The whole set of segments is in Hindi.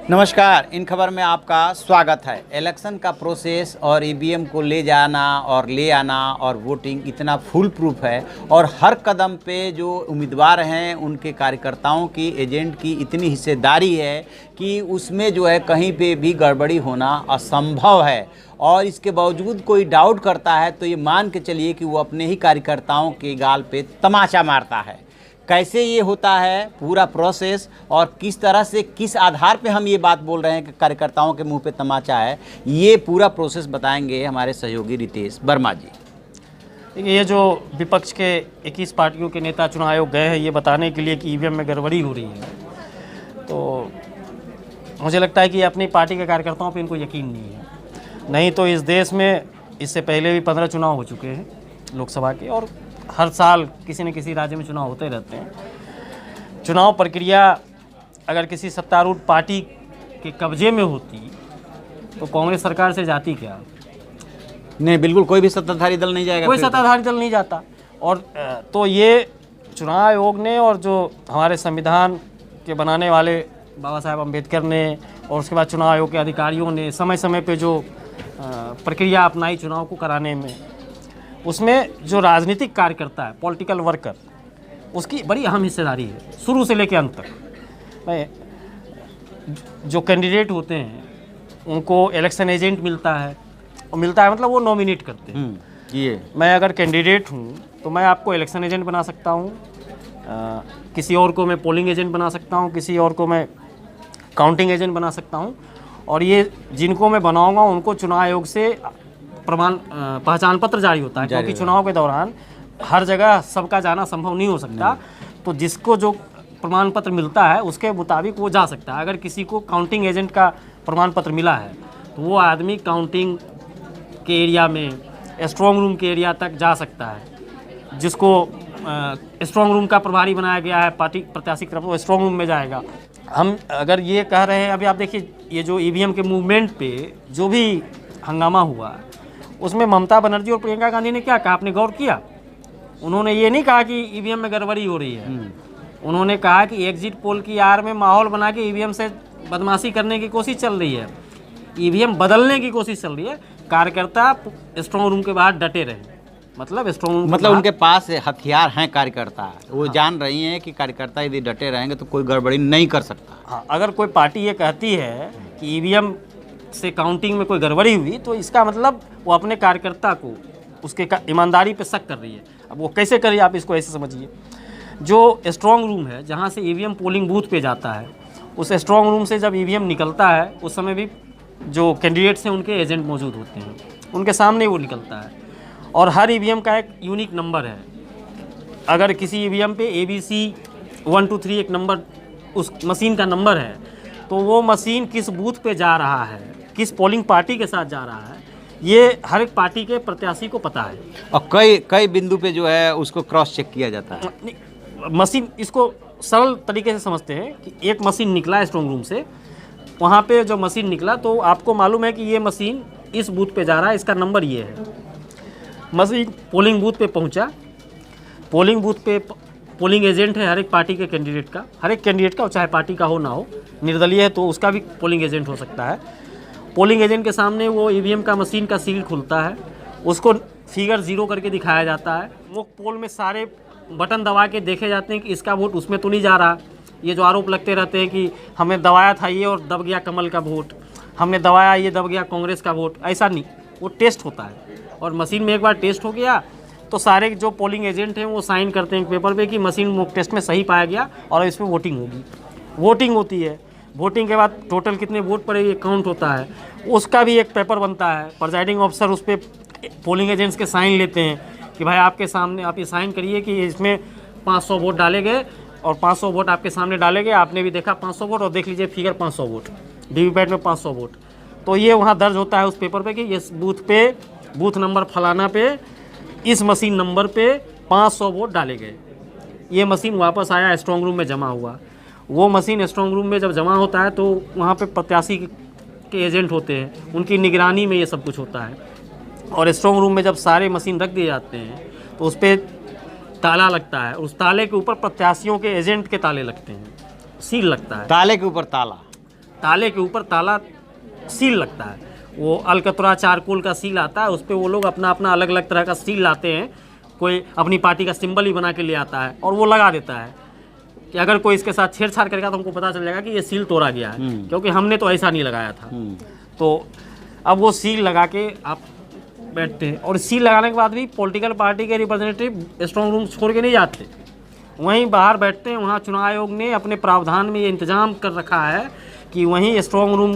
नमस्कार, इन खबर में आपका स्वागत है। इलेक्शन का प्रोसेस और ईवीएम को ले जाना और ले आना और वोटिंग इतना फुल प्रूफ है और हर कदम पे जो उम्मीदवार हैं उनके कार्यकर्ताओं की, एजेंट की इतनी हिस्सेदारी है कि उसमें जो है कहीं पे भी गड़बड़ी होना असंभव है। और इसके बावजूद कोई डाउट करता है तो ये मान के चलिए कि वो अपने ही कार्यकर्ताओं के गाल पे तमाचा मारता है। कैसे ये होता है पूरा प्रोसेस और किस तरह से, किस आधार पे हम ये बात बोल रहे हैं कि कार्यकर्ताओं के मुंह पे तमाचा है, ये पूरा प्रोसेस बताएंगे हमारे सहयोगी रितेश वर्मा जी। देखिए, ये जो विपक्ष के 21 पार्टियों के नेता चुनाव आयोग गए हैं ये बताने के लिए कि ईवीएम में गड़बड़ी हो रही है, तो मुझे लगता है कि अपनी पार्टी के कार्यकर्ताओं पे इनको यकीन नहीं है। नहीं तो इस देश में इससे पहले भी 15 चुनाव हो चुके हैं लोकसभा के, और हर साल किसी न किसी राज्य में चुनाव होते रहते हैं। चुनाव प्रक्रिया अगर किसी सत्तारूढ़ पार्टी के कब्जे में होती तो कांग्रेस सरकार से जाती क्या? नहीं, बिल्कुल कोई भी सत्ताधारी दल नहीं जाएगा, कोई सत्ताधारी दल नहीं जाता। और तो ये चुनाव आयोग ने और जो हमारे संविधान के बनाने वाले बाबा साहेब अम्बेडकर ने और उसके बाद चुनाव आयोग के अधिकारियों ने समय समय पे जो प्रक्रिया अपनाई चुनाव को कराने में, उसमें जो राजनीतिक कार्यकर्ता है, पॉलिटिकल वर्कर, उसकी बड़ी अहम हिस्सेदारी है शुरू से लेकर अंत तक। जो कैंडिडेट होते हैं उनको इलेक्शन एजेंट मिलता है, और मिलता है मतलब वो नॉमिनेट करते हैं। ये मैं अगर कैंडिडेट हूँ तो मैं आपको इलेक्शन एजेंट बना सकता हूँ, किसी और को मैं पोलिंग एजेंट बना सकता हूँ, किसी और को मैं काउंटिंग एजेंट बना सकता हूँ, और ये जिनको मैं बनाऊँगा उनको चुनाव आयोग से पहचान पत्र जारी होता है, क्योंकि चुनाव के दौरान हर जगह सबका जाना संभव नहीं हो सकता। तो जिसको जो प्रमाण पत्र मिलता है उसके मुताबिक वो जा सकता है। अगर किसी को काउंटिंग एजेंट का प्रमाण पत्र मिला है तो वो आदमी काउंटिंग के एरिया में, स्ट्रॉन्ग रूम के एरिया तक जा सकता है। जिसको स्ट्रॉन्ग रूम का प्रभारी बनाया गया है पार्टी प्रत्याशी की तरफ, वो स्ट्रॉन्ग रूम में जाएगा। हम अगर ये कह रहे हैं, अभी आप देखिए ये जो ईवीएम के मूवमेंट पे जो भी हंगामा हुआ उसमें ममता बनर्जी और प्रियंका गांधी ने क्या कहा, आपने गौर किया? उन्होंने ये नहीं कहा कि ईवीएम में गड़बड़ी हो रही है। उन्होंने कहा कि एग्जिट पोल की आड़ में माहौल बना के ईवीएम से बदमाशी करने की कोशिश चल रही है, ईवीएम बदलने की कोशिश चल रही है। कार्यकर्ता स्ट्रॉन्ग रूम के बाहर डटे रहे, मतलब स्ट्रॉन्ग रूम मतलब उनके पास हथियार हैं कार्यकर्ता, वो जान रही हैं कि कार्यकर्ता यदि डटे रहेंगे तो कोई गड़बड़ी नहीं कर सकता। हाँ, अगर कोई पार्टी ये कहती है कि ईवीएम से काउंटिंग में कोई गड़बड़ी हुई तो इसका मतलब वो अपने कार्यकर्ता को उसके ईमानदारी पे शक कर रही है। अब वो कैसे करिए, आप इसको ऐसे समझिए, जो स्ट्रॉन्ग रूम है जहाँ से ईवीएम पोलिंग बूथ पे जाता है, उस स्ट्रॉन्ग रूम से जब ईवीएम निकलता है उस समय भी जो कैंडिडेट्स हैं उनके एजेंट मौजूद होते हैं, उनके सामने वो निकलता है। और हर ईवीएम का एक यूनिक नंबर है। अगर किसी ईवीएम पे ABC 1 2 3 एक नंबर उस मशीन का नंबर है, तो वो मशीन किस बूथ पे जा रहा है, किस पोलिंग पार्टी के साथ जा रहा है, ये हर एक पार्टी के प्रत्याशी को पता है। और कई बिंदु पे जो है उसको क्रॉस चेक किया जाता है। मशीन, इसको सरल तरीके से समझते हैं कि एक मशीन निकला है स्ट्रॉन्ग रूम से, वहाँ पे जो मशीन निकला तो आपको मालूम है कि ये मशीन इस बूथ पे जा रहा है, इसका नंबर ये है। मशीन पोलिंग बूथ पे पहुँचा, पोलिंग बूथ पे पोलिंग एजेंट है हर एक पार्टी के कैंडिडेट का, हर एक कैंडिडेट का, चाहे पार्टी का हो ना हो, निर्दलीय है तो उसका भी पोलिंग एजेंट हो सकता है। पोलिंग एजेंट के सामने वो ईवीएम का मशीन का सील खुलता है, उसको फिगर 0 करके दिखाया जाता है। वो पोल में सारे बटन दबा के देखे जाते हैं कि इसका वोट उसमें तो नहीं जा रहा। ये जो आरोप लगते रहते हैं कि हमने दबाया था ये और दब गया कमल का वोट, हमने दबाया ये दब गया कांग्रेस का वोट, ऐसा नहीं, वो टेस्ट होता है। और मशीन में एक बार टेस्ट हो गया तो सारे जो पोलिंग एजेंट हैं वो साइन करते हैं पेपर पे कि मशीन मॉक टेस्ट में सही पाया गया और इसमें वोटिंग होगी। वोटिंग होती है, वोटिंग के बाद टोटल कितने वोट पड़े ये काउंट होता है, उसका भी एक पेपर बनता है। प्रिजाइडिंग ऑफिसर उस पर पोलिंग एजेंट्स के साइन लेते हैं कि भाई आपके सामने आप ये साइन करिए कि इसमें 500 वोट डाले गए और 500 वोट आपके सामने डाले गए, आपने भी देखा 500 वोट और देख लीजिए फिगर 500 वोट, वीवीपैट में 500 वोट। तो ये वहाँ दर्ज होता है उस पेपर पे कि इस बूथ पे, बूथ नंबर फलाना पे, इस मशीन नंबर पे 500 वोट डाले गए। ये मशीन वापस आया, स्ट्रॉन्ग रूम में जमा हुआ। वो मशीन स्ट्रॉन्ग रूम में जब जमा होता है तो वहाँ पे प्रत्याशी के एजेंट होते हैं, उनकी निगरानी में ये सब कुछ होता है। और स्ट्रॉन्ग रूम में जब सारे मशीन रख दिए जाते हैं तो उस पर ताला लगता है, उस ताले के ऊपर प्रत्याशियों के एजेंट के ताले लगते हैं, सील लगता है। ताले के ऊपर ताला, ताले के ऊपर ताला सील लगता है, वो अलकतरा चारकोल का सील आता है, उस पर वो लोग अपना अपना अलग अलग तरह का सील लाते हैं। कोई अपनी पार्टी का सिंबल ही बना के ले आता है और वो लगा देता है कि अगर कोई इसके साथ छेड़छाड़ करेगा तो हमको पता चल जाएगा कि ये सील तोड़ा गया है, क्योंकि हमने तो ऐसा नहीं लगाया था। तो अब वो सील लगा के आप बैठते हैं, और सील लगाने के बाद भी पॉलिटिकल पार्टी के रिप्रेजेंटेटिव स्ट्रांग रूम छोड़ के नहीं जाते, वहीं बाहर बैठते हैं। वहाँ चुनाव आयोग ने अपने प्रावधान में ये इंतजाम कर रखा है कि वहीं स्ट्रांग रूम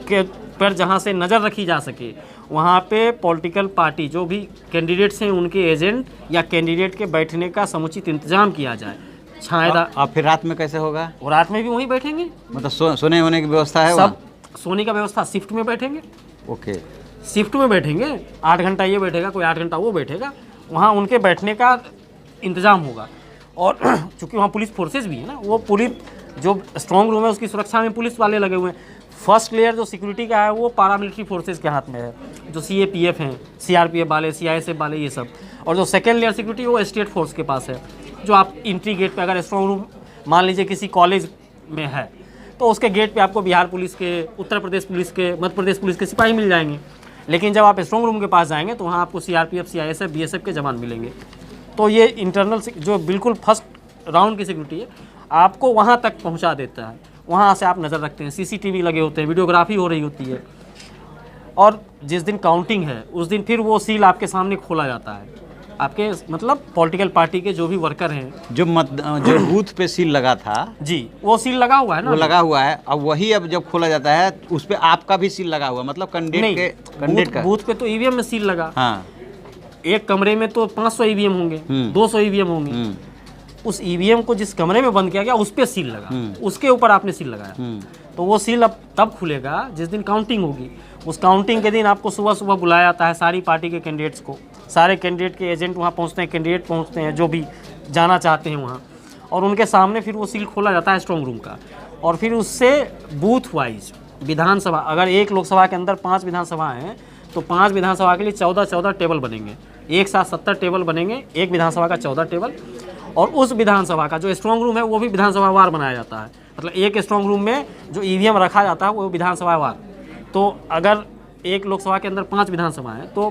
के पर जहाँ से नज़र रखी जा सके, वहाँ पे पॉलिटिकल पार्टी जो भी कैंडिडेट्स हैं उनके एजेंट या कैंडिडेट के बैठने का समुचित इंतजाम किया जाए। छाएदार। अब फिर रात में कैसे होगा? और रात में भी वहीं बैठेंगे, मतलब सोने होने की व्यवस्था है? सब सोने का व्यवस्था, शिफ्ट में बैठेंगे। ओके, शिफ्ट में बैठेंगे, 8 घंटा ये बैठेगा, कोई 8 घंटा वो बैठेगा, वहाँ उनके बैठने का इंतजाम होगा। और चूँकि वहाँ पुलिस फोर्सेज भी है ना, वो पुलिस जो स्ट्रॉन्ग रूम है उसकी सुरक्षा में पुलिस वाले लगे हुए हैं। फर्स्ट लेयर जो सिक्योरिटी का है वो पारामिलिट्री फोर्सेज के हाथ में है, जो CAPF हैं, CRPF वाले, CISF वाले, ये सब। और जो सेकेंड लेयर सिक्योरिटी वो स्टेट फोर्स के पास है, जो आप एंट्री गेट पे, अगर स्ट्रॉन्ग रूम मान लीजिए किसी कॉलेज में है तो उसके गेट पे आपको बिहार पुलिस के, उत्तर प्रदेश पुलिस के, मध्य प्रदेश पुलिस के सिपाही मिल जाएंगे। लेकिन जब आप स्ट्रॉन्ग रूम के पास जाएंगे तो वहाँ आपको CRPF, CISF, BSF के जवान मिलेंगे। तो ये इंटरनल जो बिल्कुल फर्स्ट राउंड की सिक्योरिटी है, आपको वहाँ तक पहुँचा देता है। वहाँ से आप नज़र रखते हैं, CCTV लगे होते हैं, वीडियोग्राफी हो रही होती है। और जिस दिन काउंटिंग है उस दिन फिर वो सील आपके सामने खोला जाता है। आपके मतलब पॉलिटिकल पार्टी के जो भी वर्कर हैं, जो बूथ पे सील लगा था जी, वो सील लगा हुआ है ना, वो लगा हुआ है। अब वही अब जब खोला जाता है उस पे आपका भी सील लगा हुआ, मतलब कैंडिडेट का बूथ पे तो EVM में सील लगा। हाँ, एक कमरे में तो 500 EVM होंगे, 200 EVM होंगे। उस EVM को जिस कमरे में बंद किया गया उस पे सील लगा, उसके ऊपर आपने सील लगाया। तो वो सील अब तब खुलेगा जिस दिन काउंटिंग होगी। उस काउंटिंग के दिन आपको सुबह सुबह बुलाया जाता है सारी पार्टी के कैंडिडेट्स को। सारे कैंडिडेट के एजेंट वहाँ पहुँचते हैं, कैंडिडेट पहुँचते हैं जो भी जाना चाहते हैं वहाँ, और उनके सामने फिर वो सील खोला जाता है स्ट्रॉन्ग रूम का। और फिर उससे बूथ वाइज विधानसभा, अगर एक लोकसभा के अंदर 5 विधानसभा हैं तो 5 विधानसभा के लिए 14 टेबल बनेंगे, एक साथ 70 टेबल बनेंगे, एक विधानसभा का 14 टेबल। और उस विधानसभा का जो स्ट्रॉन्ग रूम है वो भी विधानसभा वार बनाया जाता है, मतलब एक स्ट्रॉन्ग रूम में जो EVM रखा जाता है वो विधानसभा वार। तो अगर एक लोकसभा के अंदर 5 विधानसभा हैं तो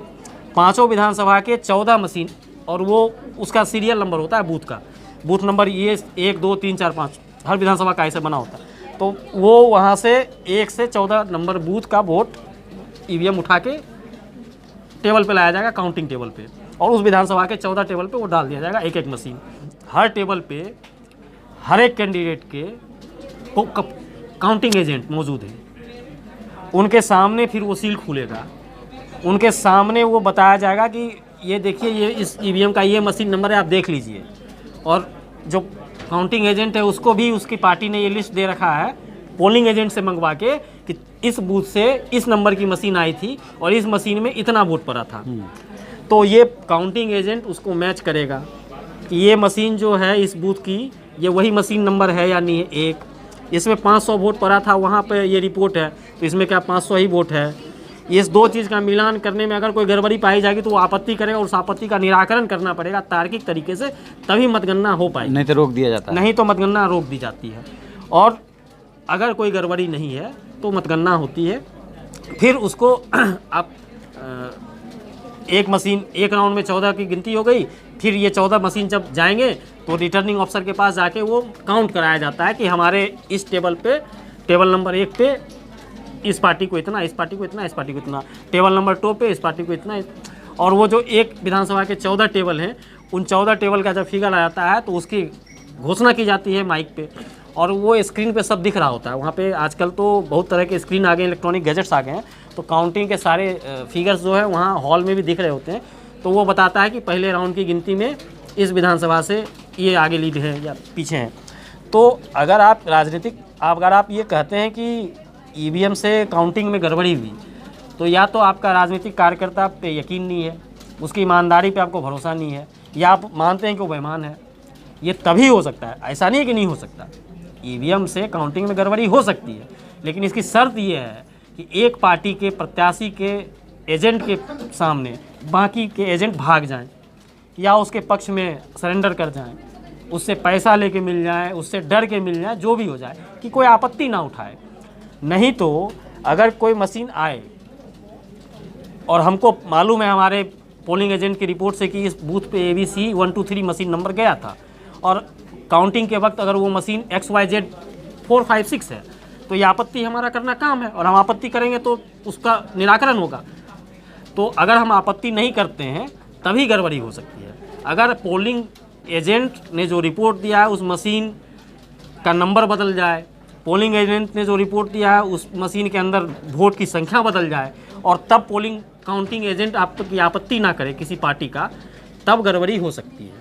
5 विधानसभा के 14 मशीन, और वो उसका सीरियल नंबर होता है बूथ का, बूथ नंबर ये 1 2 3 4 5 हर विधानसभा का ऐसे बना होता है। तो वो वहाँ से 1 से 14 नंबर बूथ का वोट EVM उठा के टेबल पे लाया जाएगा, काउंटिंग टेबल पे, और उस विधानसभा के 14 टेबल पे वो डाल दिया जाएगा, एक एक मशीन। हर टेबल पे हर एक कैंडिडेट के काउंटिंग एजेंट मौजूद हैं, उनके सामने फिर वो सील खुलेगा, उनके सामने वो बताया जाएगा कि ये देखिए ये इस EVM का ये मशीन नंबर है, आप देख लीजिए। और जो काउंटिंग एजेंट है उसको भी उसकी पार्टी ने ये लिस्ट दे रखा है पोलिंग एजेंट से मंगवा के कि इस बूथ से इस नंबर की मशीन आई थी और इस मशीन में इतना वोट पड़ा था। तो ये काउंटिंग एजेंट उसको मैच करेगा कि ये मशीन जो है इस बूथ की ये वही मशीन नंबर है या नहीं है। एक इसमें 500 वोट पड़ा था, वहाँ पे ये रिपोर्ट है, तो इसमें क्या 500 ही वोट है। इस दो चीज़ का मिलान करने में अगर कोई गड़बड़ी पाई जाएगी तो वो आपत्ति करेगा और उस आपत्ति का निराकरण करना पड़ेगा तार्किक तरीके से, तभी मतगणना हो पाएगी, नहीं तो रोक दिया जाता है। नहीं तो मतगणना रोक दी जाती है। और अगर कोई गड़बड़ी नहीं है तो मतगणना होती है, फिर उसको आप एक मशीन एक राउंड में 14 की गिनती हो गई, फिर ये 14 मशीन जब जाएंगे तो रिटर्निंग ऑफिसर के पास जाके वो काउंट कराया जाता है कि हमारे इस टेबल पे, टेबल नंबर 1 पे इस पार्टी को इतना, इस पार्टी को इतना, इस पार्टी को इतना, टेबल नंबर 2 पे इस पार्टी को इतना। और वो जो एक विधानसभा के 14 टेबल हैं, उन 14 टेबल का जब फिगर आ जाता है तो उसकी घोषणा की जाती है माइक पे, और वो स्क्रीन पे सब दिख रहा होता है। वहाँ पे आजकल तो बहुत तरह के स्क्रीन आ गए, इलेक्ट्रॉनिक गैजेट्स आ गए हैं, तो काउंटिंग के सारे फिगर्स जो है वहाँ हॉल में भी दिख रहे होते हैं। तो वो बताता है कि पहले राउंड की गिनती में इस विधानसभा से ये आगे लीड है या पीछे हैं। तो अगर आप अगर आप ये कहते हैं कि EVM से काउंटिंग में गड़बड़ी हुई, तो या तो आपका राजनीतिक कार्यकर्ता पे यकीन नहीं है, उसकी ईमानदारी पे आपको भरोसा नहीं है, या आप मानते हैं कि वो बेईमान है। ये तभी हो सकता है, ऐसा नहीं है कि नहीं हो सकता। EVM से काउंटिंग में गड़बड़ी हो सकती है, लेकिन इसकी शर्त ये है कि एक पार्टी के प्रत्याशी के एजेंट के सामने बाकी के एजेंट भाग जाएं या उसके पक्ष में सरेंडर कर जाएं, उससे पैसा लेके मिल जाए, उससे डर के मिल जाए, जो भी हो जाए, कि कोई आपत्ति ना उठाए। नहीं तो अगर कोई मशीन आए और हमको मालूम है हमारे पोलिंग एजेंट की रिपोर्ट से कि इस बूथ पे ABC 123 मशीन नंबर गया था और काउंटिंग के वक्त अगर वो मशीन XYZ 456 है, तो ये आपत्ति हमारा करना काम है और हम आपत्ति करेंगे तो उसका निराकरण होगा। तो अगर हम आपत्ति नहीं करते हैं तभी गड़बड़ी हो सकती है। अगर पोलिंग एजेंट ने जो रिपोर्ट दिया है उस मशीन का नंबर बदल जाए, पोलिंग एजेंट ने जो रिपोर्ट दिया है उस मशीन के अंदर वोट की संख्या बदल जाए और तब पोलिंग काउंटिंग एजेंट आपकी आपत्ति ना करे किसी पार्टी का, तब गड़बड़ी हो सकती है।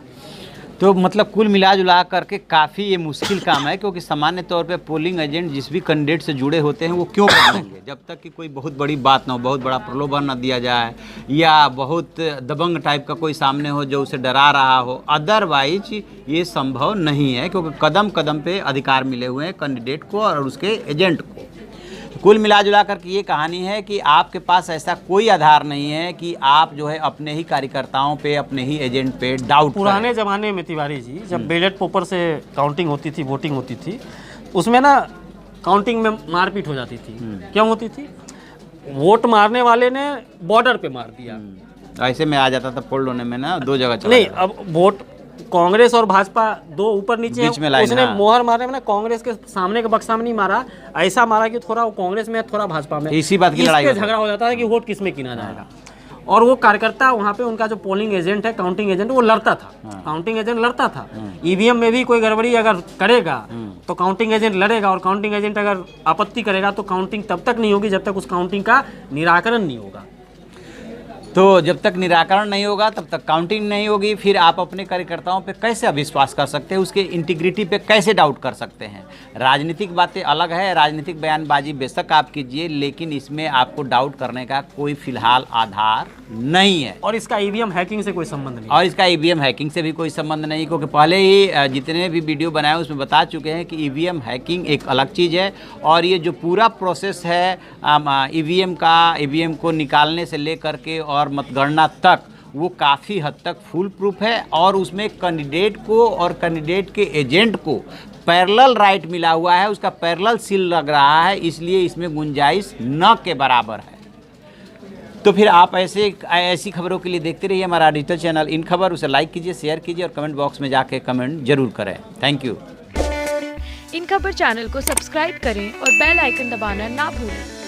तो मतलब कुल मिला जुला करके काफ़ी ये मुश्किल काम है, क्योंकि सामान्य तौर पे पोलिंग एजेंट जिस भी कैंडिडेट से जुड़े होते हैं वो क्यों बदलेंगे जब तक कि कोई बहुत बड़ी बात ना हो, बहुत बड़ा प्रलोभन ना दिया जाए या बहुत दबंग टाइप का कोई सामने हो जो उसे डरा रहा हो। अदरवाइज ये संभव नहीं है, क्योंकि कदम कदम पे अधिकार मिले हुए हैं कैंडिडेट को और उसके एजेंट को। कुल मिला जुला कर ये कहानी है कि आपके पास ऐसा कोई आधार नहीं है कि आप जो है अपने ही कार्यकर्ताओं पे, अपने ही एजेंट पे डाउट पुराने ज़माने में तिवारी जी जब बैलेट पेपर से काउंटिंग होती थी, वोटिंग होती थी, उसमें ना काउंटिंग में मारपीट हो जाती थी। क्यों होती थी? वोट मारने वाले ने बॉर्डर पे मार दिया, ऐसे में आ जाता था फोल्ड होने में ना, दो जगह चला नहीं जाता। अब वोट कांग्रेस और भाजपा दो ऊपर नीचे बीच में लाइन, उसने हाँ। मोहर मारने में ना कांग्रेस के सामने के बक्सा में नहीं मारा, ऐसा मारा कि थोड़ा वो कांग्रेस में थोड़ा भाजपा में, इसी बात की लड़ाई इस पे होती है। झगड़ा हो जाता है कि वोट किस में गिना जाएगा। और वो कार्यकर्ता वहाँ पे उनका जो पोलिंग एजेंट है, काउंटिंग एजेंट, वो लड़ता था, काउंटिंग एजेंट लड़ता था। ईवीएम में भी कोई गड़बड़ी अगर करेगा तो काउंटिंग एजेंट लड़ेगा और काउंटिंग एजेंट अगर आपत्ति करेगा तो काउंटिंग तब तक नहीं होगी जब तक उस काउंटिंग का निराकरण नहीं होगा। तो जब तक निराकरण नहीं होगा तब तक काउंटिंग नहीं होगी। फिर आप अपने कार्यकर्ताओं पे कैसे अविश्वास कर सकते हैं, उसके इंटीग्रिटी पे कैसे डाउट कर सकते हैं। राजनीतिक बातें अलग है, राजनीतिक बयानबाजी बेशक आप कीजिए, लेकिन इसमें आपको डाउट करने का कोई फिलहाल आधार नहीं है। और इसका ईवीएम हैकिंग से कोई संबंध नहीं। और इसका ईवीएम हैकिंग से भी कोई संबंध नहीं, क्योंकि पहले ही जितने भी वीडियो बनाए उसमें बता चुके हैं कि ईवीएम हैकिंग एक अलग चीज़ है और ये जो पूरा प्रोसेस है ईवीएम को निकालने से लेकर के और मतगणना तक, वो काफ़ी हद तक फुल प्रूफ है और उसमें कैंडिडेट को और कैंडिडेट के एजेंट को पैरेलल राइट मिला हुआ है, उसका पैरेलल सील लग रहा है, इसलिए इसमें गुंजाइश न के बराबर है। तो फिर आप ऐसी खबरों के लिए देखते रहिए हमारा डिजिटल चैनल इन खबर। उसे लाइक कीजिए, शेयर कीजिए और कमेंट बॉक्स में जाके कमेंट जरूर करें। Thank you. इन खबर चैनल को सब्सक्राइब करें और बेल आइकन दबाना ना भूलें।